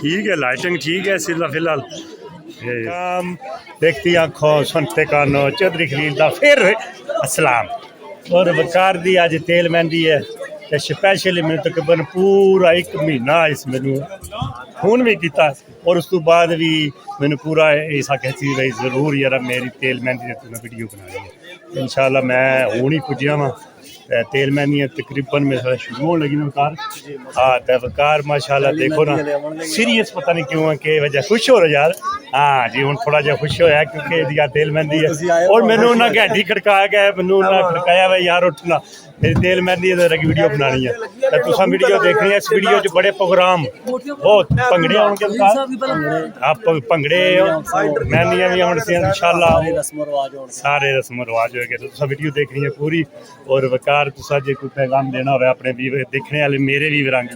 ठीक है, लाइटिंग ठीक है फिलहाल काम देखती आंखों सुनते कानों चौधरी खलील दा फिर असलाम और वकार दी अज तेल मेहंदी है ते स्पैशली मैंने तकरीबन पूरा एक महीना इस मैनू फोन भी किया और उस तो बाद भी मैंने पूरा ऐसा कहती भाई जरूर यार मेरी तेल मेहंदी तूने वीडियो बनानी है इंशाल्लाह मैं हूँ ही पुज्जिया वा तेल मेहंदी तकरीबन मेरे शुरू होने लगी वकार हाँ तो वकार माशाल्लाह देखो ना सीरियस पता नहीं क्यों है कि वजह खुश हो रहा यार हाँ जी हूँ थोड़ा जहा खुश होया क्योंकि तेल मेहंदी है और मैनू उन्हें घंटी खड़काया गया मैनू खड़काया भाई यार उठना मेरी तेल मेहंदी वीडियो बनानी है तो तुसा वीडियो देखनी है इस वीडियो च बड़े प्रोग्राम बहुत भंगड़े होंगे आप भंगड़े मेहंदियां भी होनी इंशाल्लाह सारे रस्म रवाज होएंगे तो तुसा वीडियो देखनी है पूरी और वकार तुसा जे कोई पैगाम देना हो अपने भी देखने वाले मेरे भी रंग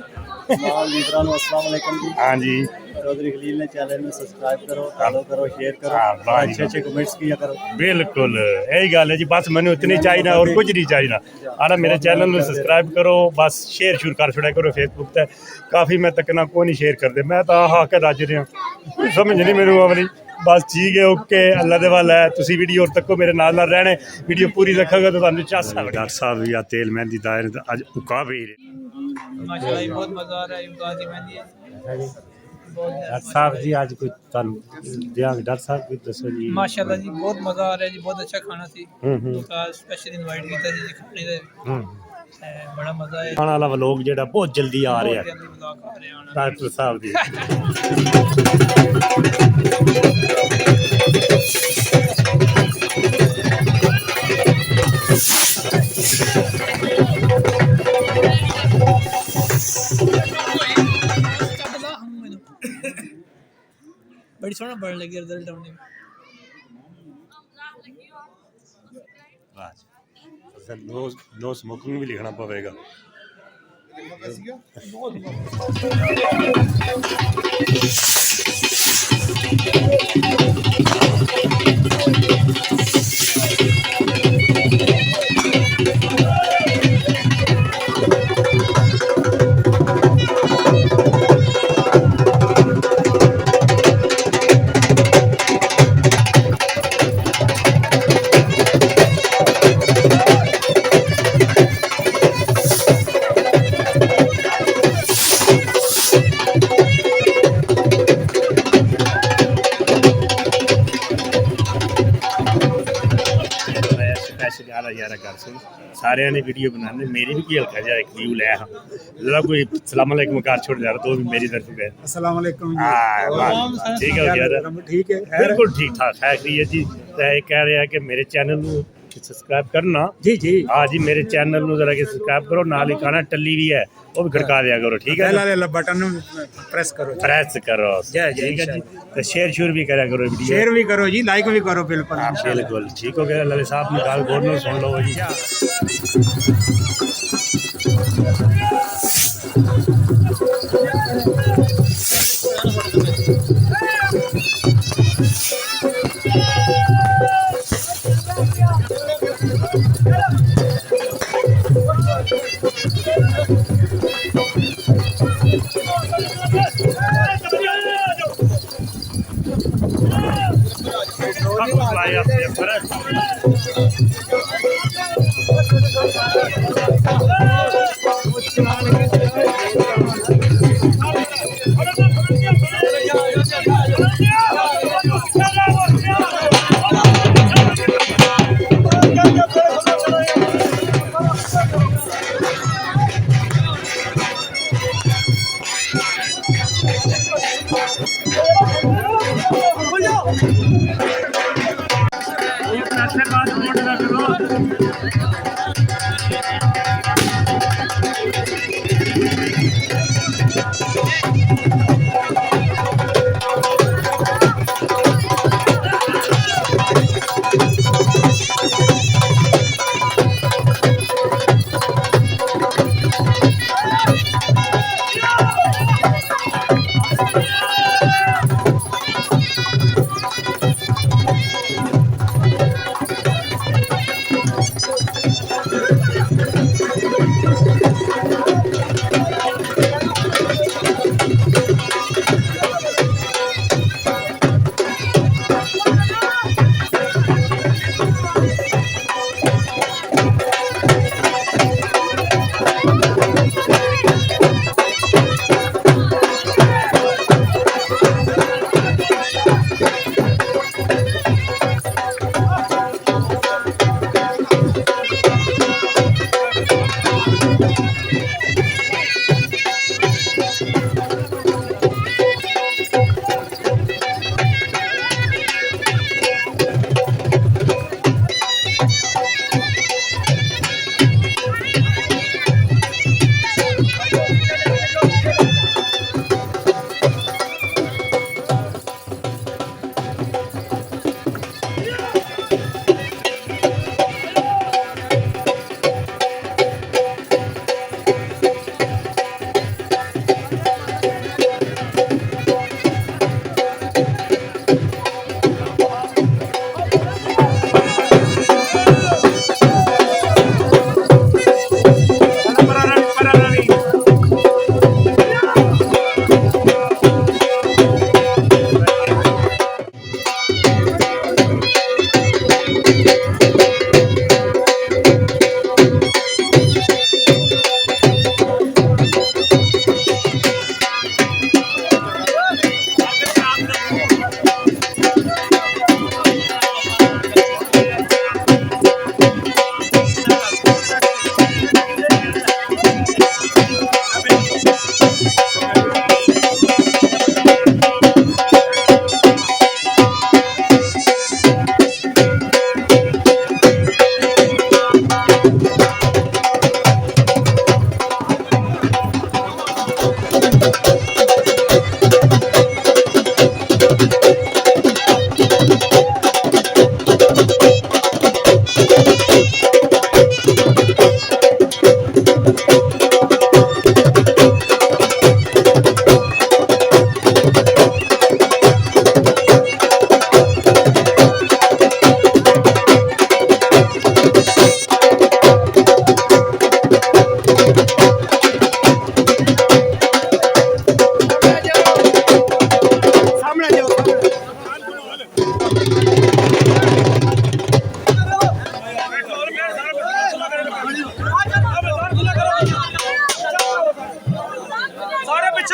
हाँ जी चौधरी खलील ने चैनल में सब्सक्राइब करो फॉलो करो शेयर करो अच्छे कमेंट्स किया करो बिल्कुल यही गल है जी बस मैंने इतनी चाहिए ना और कुछ नहीं चाहिए आना मेरे चैनल में सब्सक्राइब करो बस शेयर शुरू कर छोड़ा करो फेसबुक पे काफ़ी मैं तकना को नहीं शेयर करते मैं तो हाँ कर राज रहा समझ नहीं मेनू अपनी बस ठीक है ओके अल्लाह दे वाल है तुसी वीडियो और तको मेरे नाल रहने वीडियो पूरी देखोगे तो तुहानू चासा डॉक्टर साहब या तेल मेहंदी दायर अज उका भी माशाल्लाह बहुत मजा आ रहा है उनका मेहंदी डॉक्टर साहब जी आज कुछ डॉक्टर साहब कुछ दसो जी माशाल्लाह जी बहुत मजा आ रहा है जी बहुत अच्छा खाना सी तो स्पेशल इनवाइट किया जी खाने दे बड़ा मजा है खाने वाला व्लॉग जेड़ा बहुत जल्दी आ रहा है डॉक्टर साहब जी बड़ी सोना बढ़ लगी रिजल्ट आने में नो स्मोकिंग भी लिखना पवेगा सारे ने वीडियो बनाने मेरी भी हल्का जहा एक व्यू लिया जरा कोई सलाम अलैकुम कार छोड़ जा रहा तो भी मेरी तरफ गए अस्सलाम वालेकुम ठीक है यार ठीक है बिल्कुल ठीक ठाक है कि जी कह रहे हैं कि मेरे चैनल को सब्सक्राइब करना जी जी हाँ जी मेरे चैनल को जरा सब्सक्राइब करो नाल ही खाना टल्ली भी है वो भी खड़का दिया करो ठीक है बटन प्रेस करो ठीक है जी तो शेयर भी करा करो वीडियो शेयर भी करो जी लाइक भी करो बिल्कुल बिल्कुल ठीक हो गया लले साहब ने गाल गौर सुन लो जी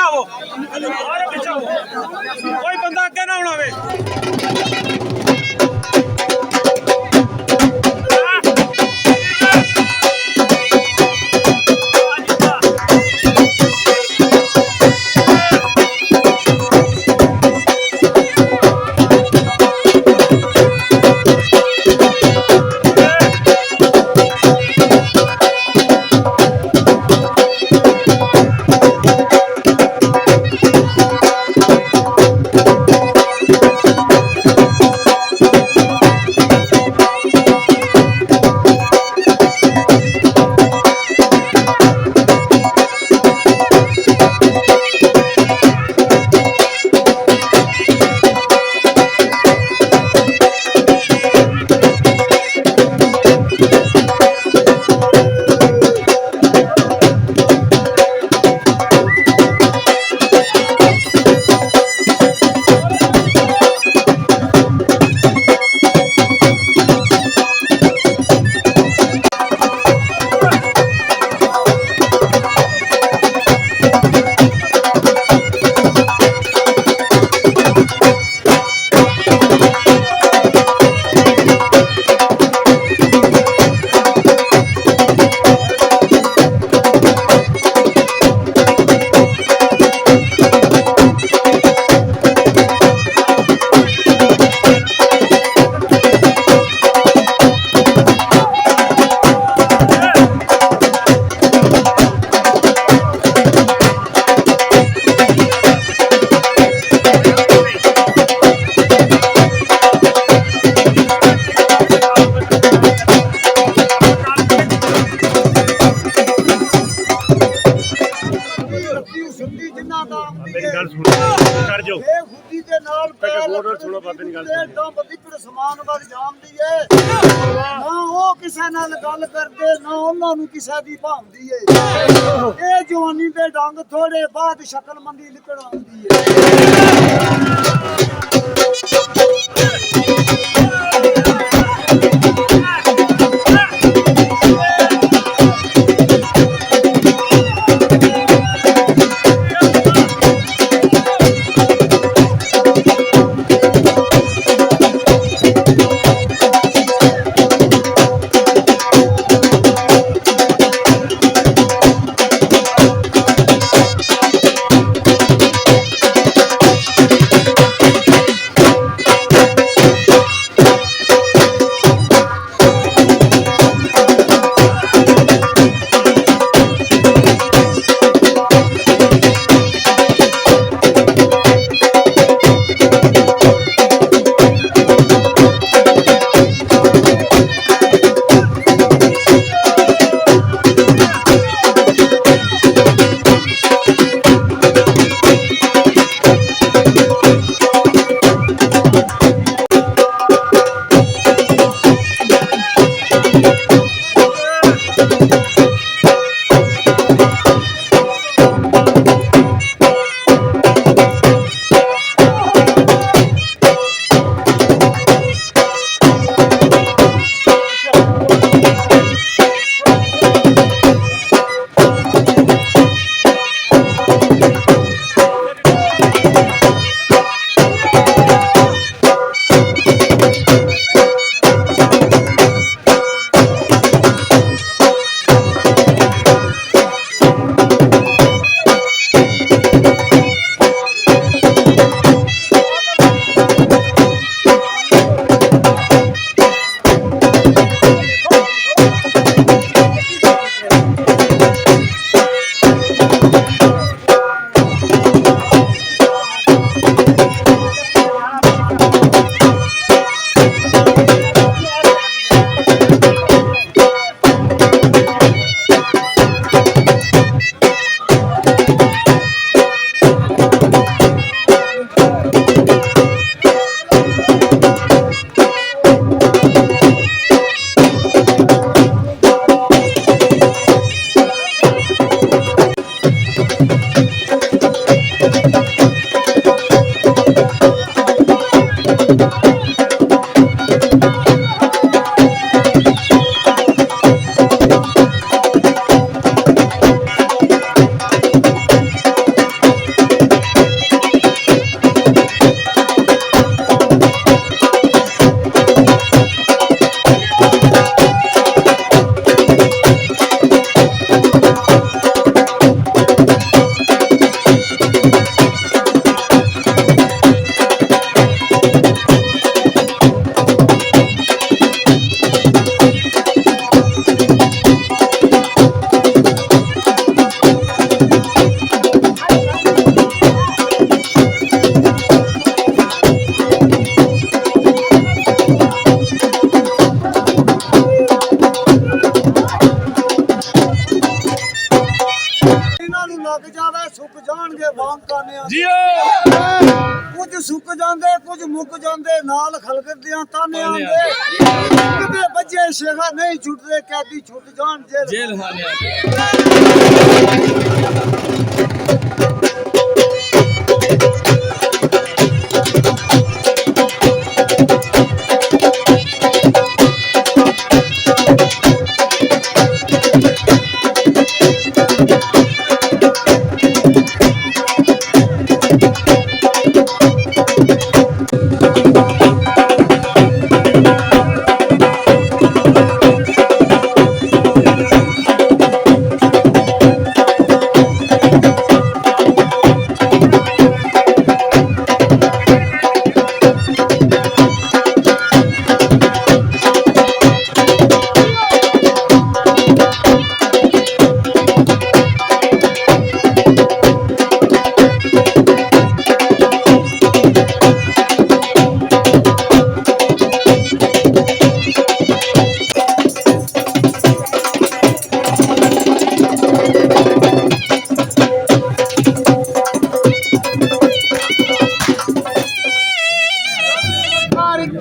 आओ कोई बंदा अगे ना होना वे मेरी गल सुनो कर जो खुदी ਦੇ ਨਾਲ ਗੋਡਰ ਸੁਣੋ ਬਾਬੇ ਦੀ ਗੱਲ ਡੰਬ ਵਿਕੜ ਸਮਾਨ ਵੱਲ ਜਾਂਦੀ ਏ ਨਾ ਉਹ ਕਿਸੇ ਨਾਲ ਗੱਲ ਕਰਦੇ ਨਾ ਉਹਨਾਂ ਨੂੰ ਕਿਸੇ ਦੀ ਭਾਉਂਦੀ ਏ ਇਹ ਜਵਾਨੀ ਦੇ ਡੰਗ ਥੋੜੇ ਬਾਅਦ ਸ਼ਕਲਮੰਦੀ ਨਿਕਲ ਆਉਂਦੀ ਏ ਨੂੰ ਲੱਗ ਜਾਵੇ ਸੁੱਕ ਜਾਣਗੇ ਵਾਂਗ ਕਾਨਿਆਂ ਦੇ। ਜੀਓ ਕੁਝ ਸੁੱਕ ਜਾਂਦੇ ਕੁਝ ਮੁੱਕ ਜਾਂਦੇ ਨਾਲ ਖਲਕਦਿਆਂ ਤਾਨਿਆਂ ਦੇ। ਕਿਤੇ ਬੱਜੇ ਸ਼ੇਖਾ ਨਹੀਂ ਛੁੱਟਦੇ ਕੈਦੀ ਛੁੱਟ ਜਾਣ ਜੇਲ੍ਹ ਵਾਲਿਆਂ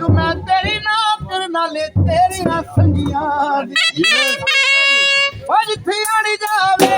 ਮੈਂ ਤੇਰੀ ਨੌਕਰ ਨਾਲੇ ਤੇਰੀਆਂ ਸੰਗੀਆਂ ਦੀ ਉਹ ਜਿੱਥੇ ਆਣੀ ਜਾਵੇ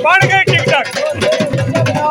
ਬਣ ਗਏ ਟਿਕ ਟਕ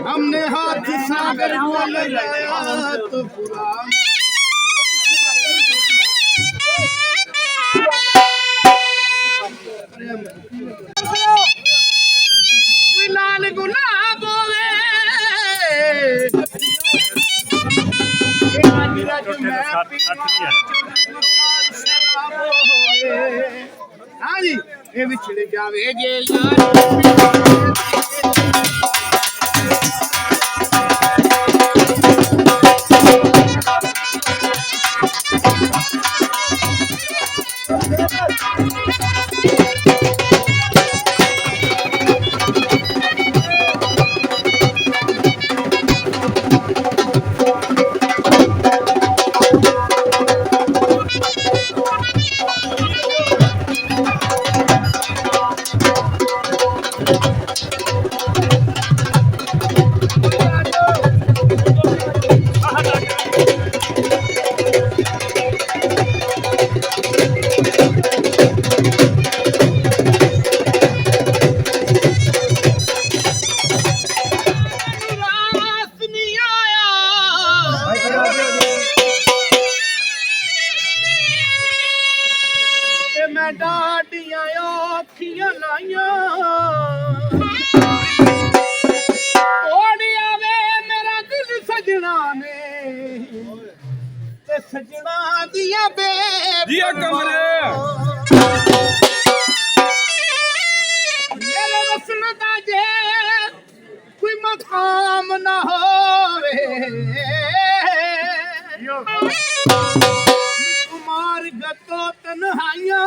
हमने हाथ सागर को लगाया तो पूरा लाल गुलाब हाँ जी ये विछड़ जावे जे यार मैं डाडियां अखियां लाइयां ओड़िया वे मेरा दिल सजना ने ते सजना दिया बे दिया कमरे मेरे वसन दा जे कोई मकाम ना होवे कुमार गतो तन्हाइयां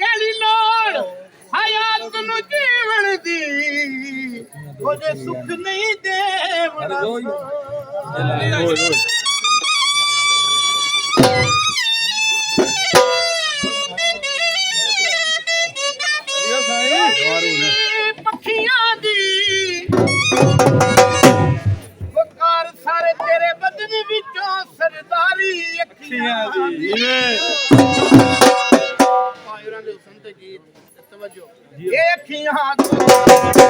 केड़ी लोड़ हयात नु जीवन दी ओदे सुख नहीं देवना पखियां दी वकार सारे तेरे बदन विचों सरदारी अखियां दी पायरां दे हुस्न ते गीत तवज्जो ये अखियां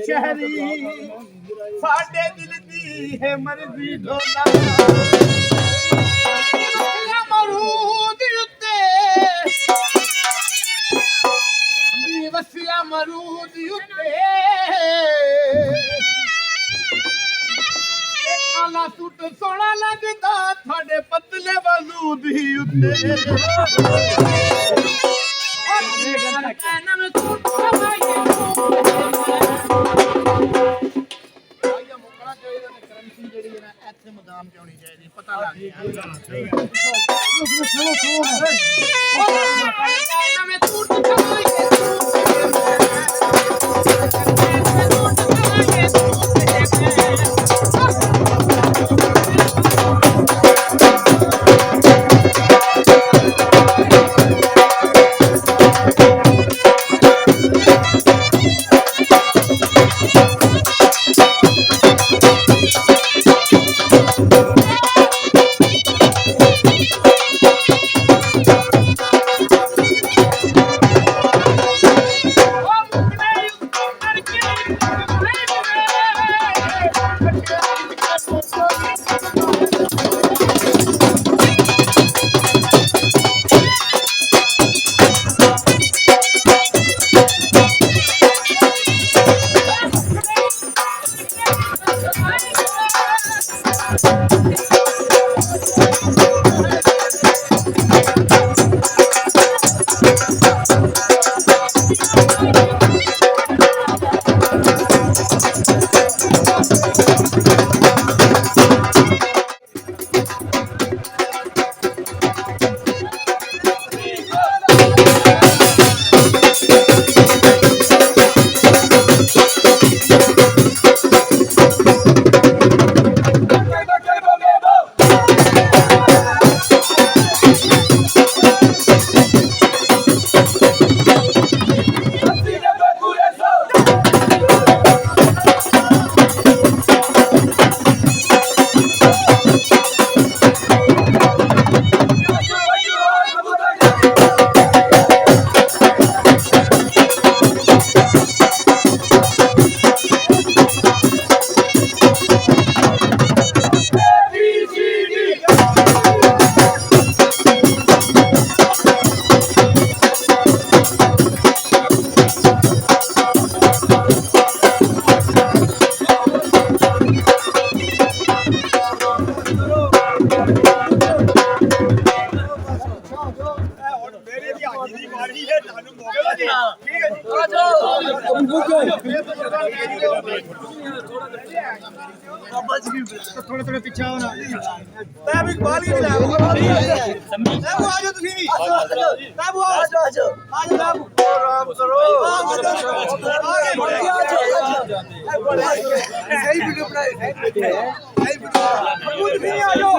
शहरी साडे दिल दी है मर्जी ढोला मरूद उत्ते वसिया मरूद उत्ते काला सूट सोना लगदा थोड़े पतले वजूद ही उत्ते मदाम होनी चाहिए पता लग गया थोड़े थोड़े पीछे आओ ना तब एक बाल की ले वो आ जाओ तुसी तब वो आ जाओ आराम करो सही वीडियो बनाए सही वीडियो आ जाओ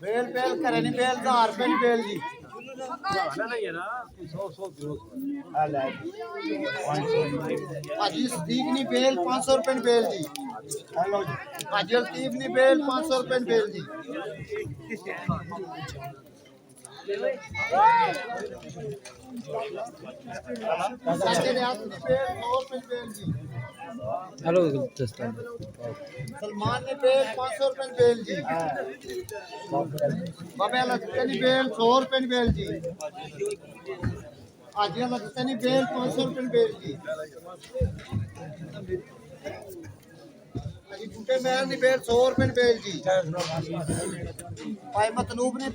बेल बेल करे नहीं बेल 1000 रुपए नहीं बेल जी हाजी सदीक नहीं बेल 500 रुपए नहीं बेल जी हेलो जी हाजी लतीफ नहीं बेल 500 रुपए नहीं बेल जी हेलो सलमान ने बेल 500 रुपए की बेल जी बाबे अलगनी बेल 100 रुपए की बेल जी आज अलगनी बेल 500 रुपए की बेल जी अजी बूटे महल की बेल 100 रुपए की बेल जी भाई मतलूब ने